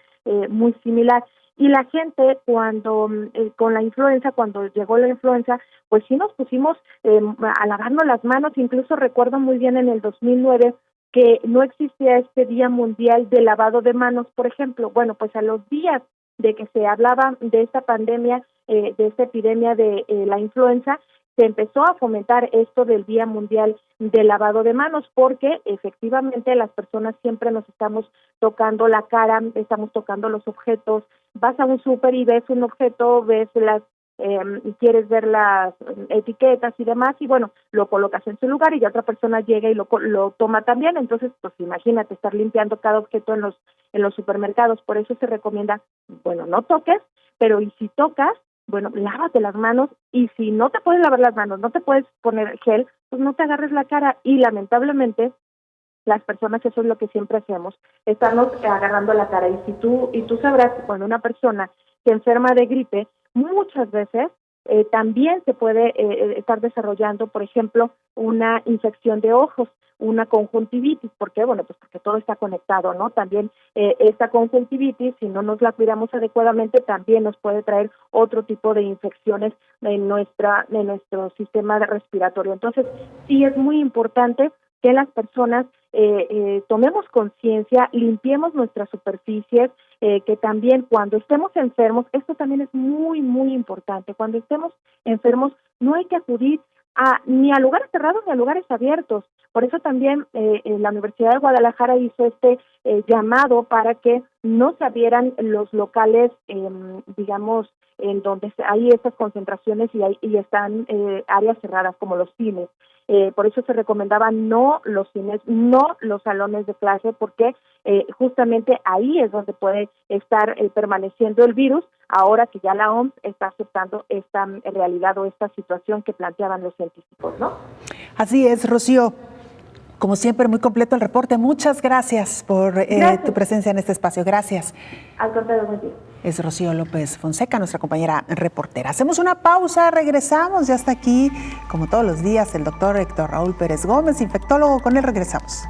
muy similar. Y la gente cuando con la influenza, cuando llegó la influenza, pues sí nos pusimos a lavarnos las manos. Incluso recuerdo muy bien en el 2009 que no existía este Día Mundial de Lavado de Manos, por ejemplo. Bueno, pues a los días de que se hablaba de esta pandemia, de esta epidemia de la influenza, se empezó a fomentar esto del Día Mundial de Lavado de Manos, porque efectivamente las personas siempre nos estamos tocando la cara, estamos tocando los objetos. Vas a un súper y ves un objeto, ves quieres ver las etiquetas y demás, y bueno, lo colocas en su lugar y ya otra persona llega y lo toma también. Entonces, pues imagínate estar limpiando cada objeto en los supermercados. Por eso se recomienda, bueno, no toques, pero y si tocas, bueno, lávate las manos, y si no te puedes lavar las manos, no te puedes poner gel, pues no te agarres la cara. Y lamentablemente las personas, eso es lo que siempre hacemos, estamos agarrando la cara. Y tú sabrás que cuando una persona se enferma de gripe, muchas veces también se puede estar desarrollando, por ejemplo, una infección de ojos, una conjuntivitis. ¿Por qué? Bueno, pues porque todo está conectado, ¿no? También esta conjuntivitis, si no nos la cuidamos adecuadamente, también nos puede traer otro tipo de infecciones en nuestro sistema respiratorio. Entonces, sí es muy importante que las personas tomemos conciencia, limpiemos nuestras superficies, que también cuando estemos enfermos, esto también es muy, muy importante, cuando estemos enfermos no hay que acudir ni a lugares cerrados ni a lugares abiertos. Por eso también la Universidad de Guadalajara hizo este llamado para que no se abrieran los locales, digamos, en donde hay estas concentraciones y están áreas cerradas como los cines. Por eso se recomendaban no los cines, no los salones de clase, porque justamente ahí es donde puede estar permaneciendo el virus, ahora que ya la OMS está aceptando esta realidad o esta situación que planteaban los científicos, ¿no? Así es, Rocío. Como siempre, muy completo el reporte. Muchas gracias por tu presencia en este espacio. Gracias. Al contrario, buen día. Es Rocío López Fonseca, nuestra compañera reportera. Hacemos una pausa, regresamos. Ya está aquí, como todos los días, el doctor Héctor Raúl Pérez Gómez, infectólogo. Con él regresamos.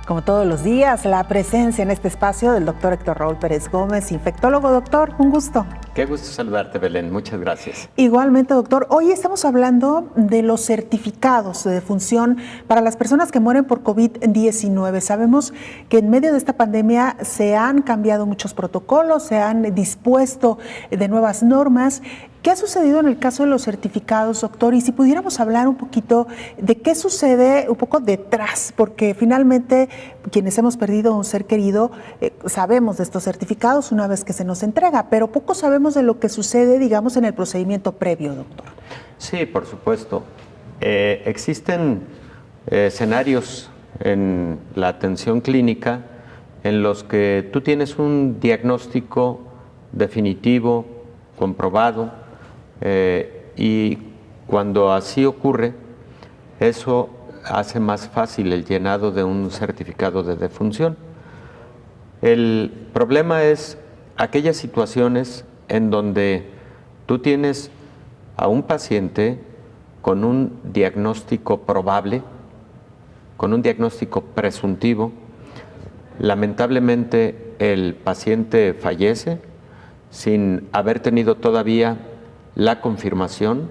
Como todos los días, la presencia en este espacio del doctor Héctor Raúl Pérez Gómez, infectólogo. Doctor, un gusto. Qué gusto saludarte, Belén. Muchas gracias. Igualmente, doctor. Hoy estamos hablando de los certificados de defunción para las personas que mueren por COVID-19. Sabemos que en medio de esta pandemia se han cambiado muchos protocolos, se han dispuesto de nuevas normas. ¿Qué ha sucedido en el caso de los certificados, doctor? Y si pudiéramos hablar un poquito de qué sucede un poco detrás, porque finalmente quienes hemos perdido un ser querido sabemos de estos certificados una vez que se nos entrega, pero poco sabemos de lo que sucede, digamos, en el procedimiento previo, doctor. Sí, por supuesto. Existen escenarios en la atención clínica en los que tú tienes un diagnóstico definitivo, comprobado, y cuando así ocurre, eso hace más fácil el llenado de un certificado de defunción. El problema es aquellas situaciones en donde tú tienes a un paciente con un diagnóstico probable, con un diagnóstico presuntivo. Lamentablemente el paciente fallece sin haber tenido todavía la confirmación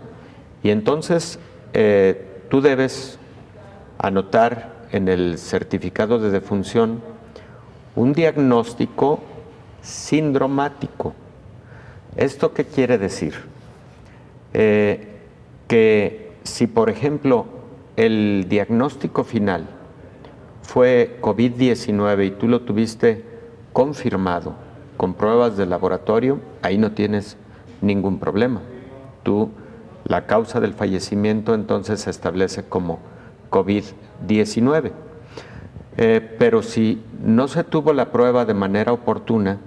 y entonces tú debes anotar en el certificado de defunción un diagnóstico sindromático. ¿Esto qué quiere decir? Que si, por ejemplo, el diagnóstico final fue COVID-19 y tú lo tuviste confirmado con pruebas de laboratorio, ahí no tienes ningún problema. La causa del fallecimiento entonces se establece como COVID-19. Pero si no se tuvo la prueba de manera oportuna,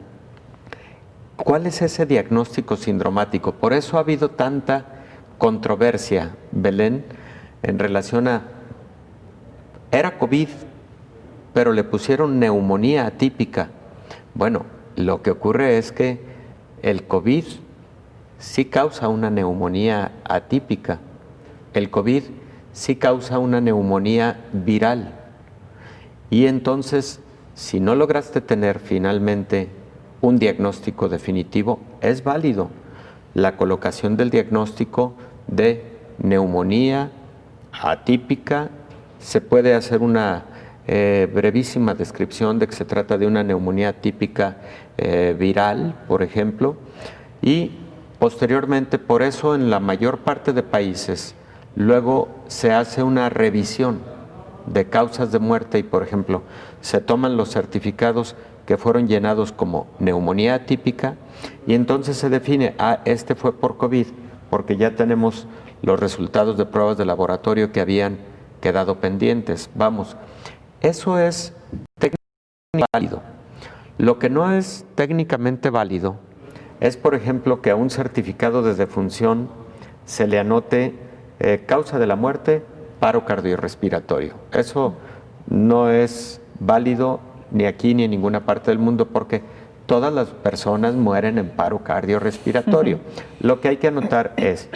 ¿cuál es ese diagnóstico sindromático? Por eso ha habido tanta controversia, Belén, en relación a, era COVID, pero le pusieron neumonía atípica. Bueno, lo que ocurre es que el COVID sí causa una neumonía atípica. El COVID sí causa una neumonía viral. Y entonces, si no lograste tener finalmente un diagnóstico definitivo, es válido la colocación del diagnóstico de neumonía atípica. Se puede hacer una brevísima descripción de que se trata de una neumonía atípica viral, por ejemplo, y posteriormente, por eso en la mayor parte de países, luego se hace una revisión de causas de muerte y, por ejemplo, se toman los certificados que fueron llenados como neumonía atípica y entonces se define, este fue por COVID, porque ya tenemos los resultados de pruebas de laboratorio que habían quedado pendientes. Vamos, eso es técnicamente válido. Lo que no es técnicamente válido es, por ejemplo, que a un certificado de defunción se le anote causa de la muerte, paro cardiorrespiratorio. Eso no es válido ni aquí ni en ninguna parte del mundo porque todas las personas mueren en paro cardiorrespiratorio. Lo que hay que anotar es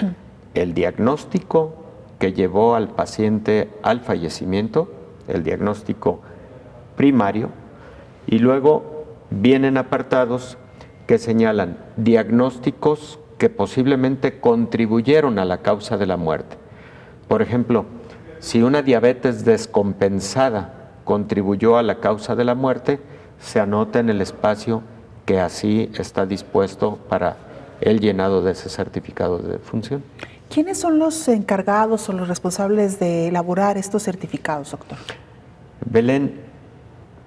el diagnóstico que llevó al paciente al fallecimiento, el diagnóstico primario, y luego vienen apartados que señalan diagnósticos que posiblemente contribuyeron a la causa de la muerte. Por ejemplo, si una diabetes descompensada contribuyó a la causa de la muerte, se anota en el espacio que así está dispuesto para el llenado de ese certificado de defunción. ¿Quiénes son los encargados o los responsables de elaborar estos certificados, doctor? Belén,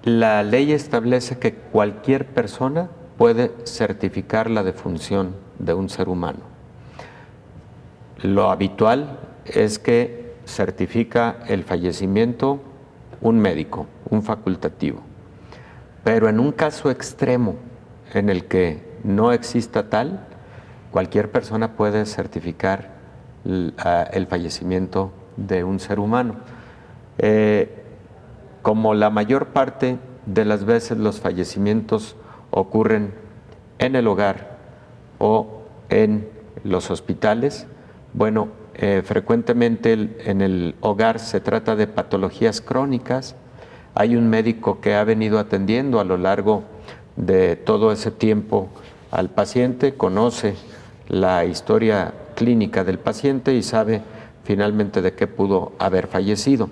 la ley establece que cualquier persona puede certificar la defunción de un ser humano. Lo habitual es que certifica el fallecimiento un médico, un facultativo. Pero en un caso extremo en el que no exista tal, cualquier persona puede certificar el fallecimiento de un ser humano. Como la mayor parte de las veces los fallecimientos ocurren en el hogar o en los hospitales, bueno, frecuentemente en el hogar se trata de patologías crónicas. Hay un médico que ha venido atendiendo a lo largo de todo ese tiempo al paciente, conoce la historia clínica del paciente y sabe finalmente de qué pudo haber fallecido.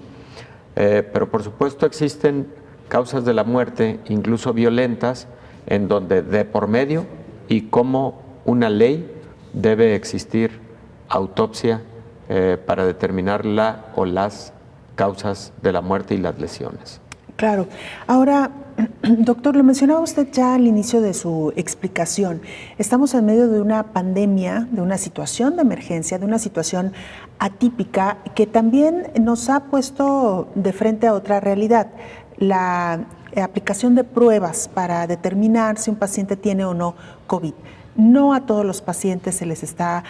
Pero por supuesto existen causas de la muerte, incluso violentas, en donde de por medio y como una ley debe existir autopsia para determinar la o las causas de la muerte y las lesiones. Claro. Ahora, doctor, lo mencionaba usted ya al inicio de su explicación. Estamos en medio de una pandemia, de una situación de emergencia, de una situación atípica que también nos ha puesto de frente a otra realidad. La aplicación de pruebas para determinar si un paciente tiene o no COVID. No a todos los pacientes se les está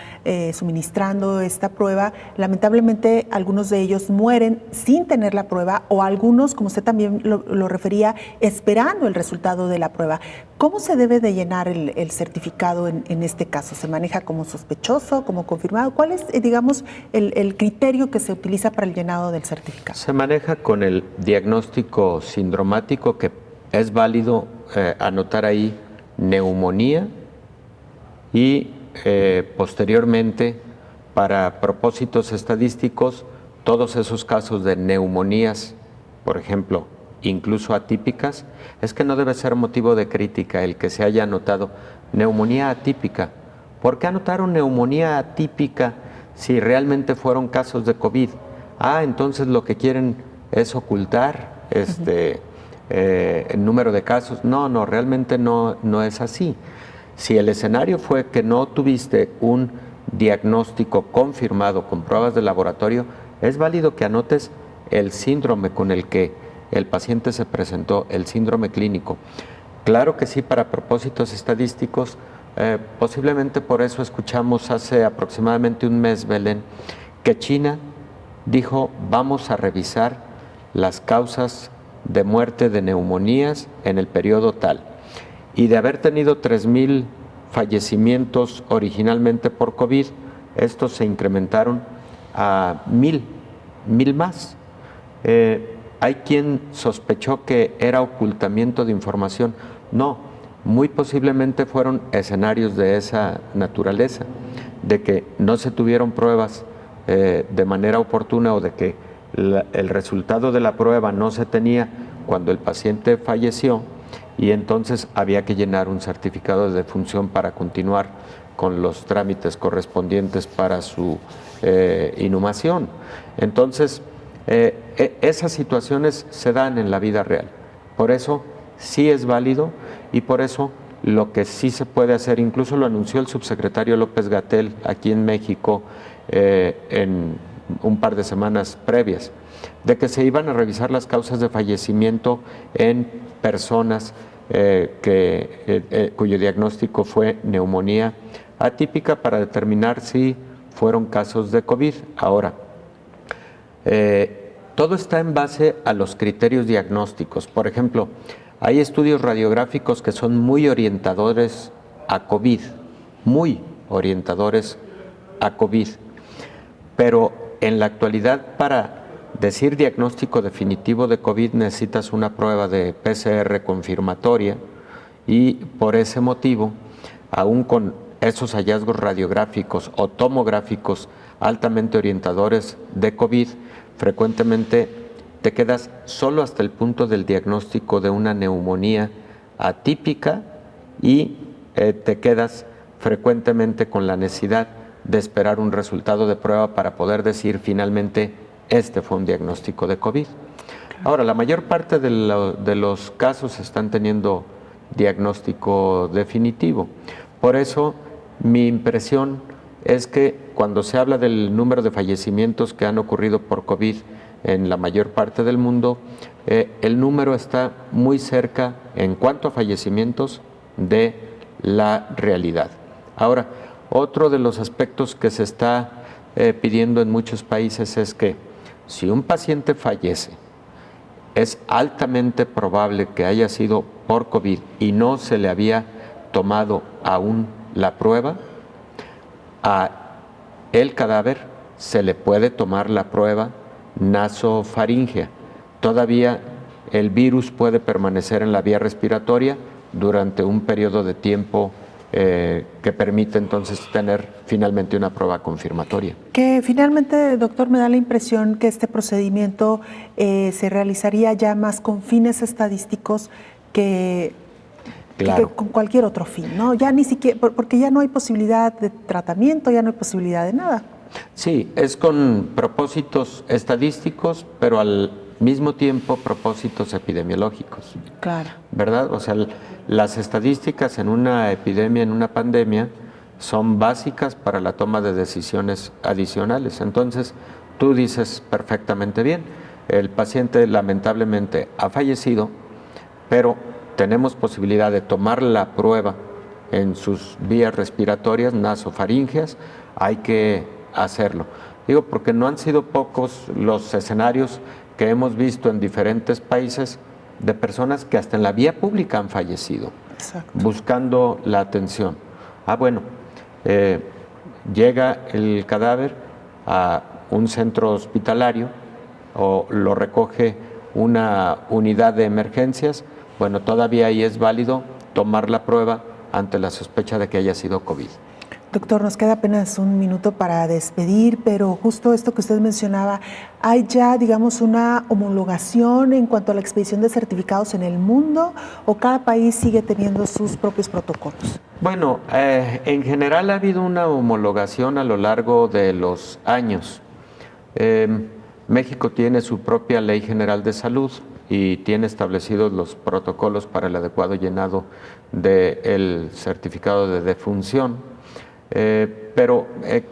suministrando esta prueba. Lamentablemente, algunos de ellos mueren sin tener la prueba o algunos, como usted también lo refería, esperando el resultado de la prueba. ¿Cómo se debe de llenar el certificado en este caso? ¿Se maneja como sospechoso, como confirmado? ¿Cuál es, digamos, el criterio que se utiliza para el llenado del certificado? Se maneja con el diagnóstico sindromático, que es válido anotar ahí neumonía, y posteriormente, para propósitos estadísticos, todos esos casos de neumonías, por ejemplo, incluso atípicas, es que no debe ser motivo de crítica el que se haya anotado neumonía atípica. ¿Por qué anotaron neumonía atípica si realmente fueron casos de COVID? Entonces lo que quieren es ocultar el número de casos. No, realmente no es así. Si el escenario fue que no tuviste un diagnóstico confirmado con pruebas de laboratorio, es válido que anotes el síndrome con el que el paciente se presentó, el síndrome clínico. Claro que sí, para propósitos estadísticos, posiblemente por eso escuchamos hace aproximadamente un mes, Belén, que China dijo: vamos a revisar las causas de muerte de neumonías en el periodo tal. Y de haber tenido 3,000 fallecimientos originalmente por COVID, estos se incrementaron a 1,000 más. Hay quien sospechó que era ocultamiento de información. No, muy posiblemente fueron escenarios de esa naturaleza, de que no se tuvieron pruebas de manera oportuna, o de que el resultado de la prueba no se tenía cuando el paciente falleció, y entonces había que llenar un certificado de defunción para continuar con los trámites correspondientes para su inhumación. Entonces, esas situaciones se dan en la vida real. Por eso sí es válido, y por eso lo que sí se puede hacer, incluso lo anunció el subsecretario López-Gatell aquí en México en un par de semanas previas, de que se iban a revisar las causas de fallecimiento en personas cuyo diagnóstico fue neumonía atípica, para determinar si fueron casos de COVID. Ahora, todo está en base a los criterios diagnósticos. Por ejemplo, hay estudios radiográficos que son muy orientadores a COVID, pero en la actualidad, para decir diagnóstico definitivo de COVID, necesitas una prueba de PCR confirmatoria, y por ese motivo, aún con esos hallazgos radiográficos o tomográficos altamente orientadores de COVID, frecuentemente te quedas solo hasta el punto del diagnóstico de una neumonía atípica, y te quedas frecuentemente con la necesidad de esperar un resultado de prueba para poder decir finalmente: este fue un diagnóstico de COVID. Ahora, la mayor parte de los casos están teniendo diagnóstico definitivo. Por eso, mi impresión es que cuando se habla del número de fallecimientos que han ocurrido por COVID en la mayor parte del mundo, el número está muy cerca, en cuanto a fallecimientos, de la realidad. Ahora, otro de los aspectos que se está pidiendo en muchos países es que si un paciente fallece, es altamente probable que haya sido por COVID y no se le había tomado aún la prueba, a el cadáver se le puede tomar la prueba nasofaríngea. Todavía el virus puede permanecer en la vía respiratoria durante un periodo de tiempo que permite entonces tener finalmente una prueba confirmatoria. Que finalmente, doctor, me da la impresión que este procedimiento se realizaría ya más con fines estadísticos que con cualquier otro fin, ¿no? Ya ni siquiera, porque ya no hay posibilidad de tratamiento, ya no hay posibilidad de nada. Sí, es con propósitos estadísticos, pero al mismo tiempo propósitos epidemiológicos. Claro. ¿Verdad? O sea, las estadísticas en una epidemia, en una pandemia, son básicas para la toma de decisiones adicionales. Entonces, tú dices perfectamente bien, el paciente lamentablemente ha fallecido, pero tenemos posibilidad de tomar la prueba en sus vías respiratorias, nasofaríngeas, hay que hacerlo. Digo, porque no han sido pocos los escenarios que hemos visto en diferentes países de personas que hasta en la vía pública han fallecido. Exacto. Buscando la atención. Bueno, llega el cadáver a un centro hospitalario o lo recoge una unidad de emergencias, bueno, todavía ahí es válido tomar la prueba ante la sospecha de que haya sido COVID. Doctor, nos queda apenas un minuto para despedir, pero justo esto que usted mencionaba, ¿hay ya, digamos, una homologación en cuanto a la expedición de certificados en el mundo o cada país sigue teniendo sus propios protocolos? Bueno, en general ha habido una homologación a lo largo de los años. México tiene su propia Ley General de Salud y tiene establecidos los protocolos para el adecuado llenado del certificado de defunción. Pero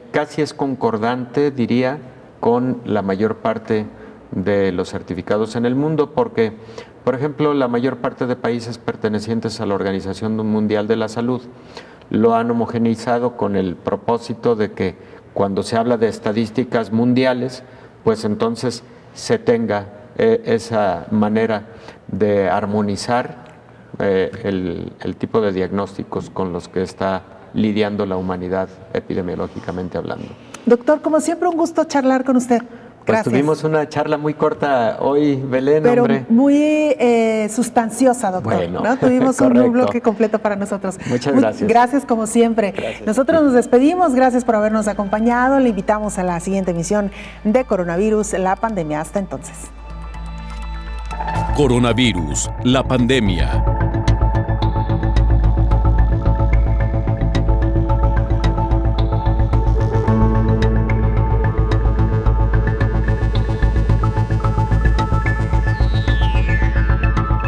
casi es concordante, diría, con la mayor parte de los certificados en el mundo, porque, por ejemplo, la mayor parte de países pertenecientes a la Organización Mundial de la Salud lo han homogeneizado con el propósito de que cuando se habla de estadísticas mundiales, pues entonces se tenga esa manera de armonizar el tipo de diagnósticos con los que está lidiando la humanidad epidemiológicamente hablando. Doctor, como siempre, un gusto charlar con usted. Pues tuvimos una charla muy corta hoy, Belén, pero hombre. Muy sustanciosa, doctor. Bueno, ¿no? Tuvimos un bloque completo para nosotros. Muchas gracias. Gracias, como siempre. Gracias. Nosotros nos despedimos. Gracias por habernos acompañado. Le invitamos a la siguiente emisión de Coronavirus, la pandemia. Hasta entonces. Coronavirus, la pandemia.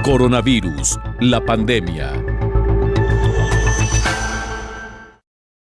Coronavirus, la pandemia.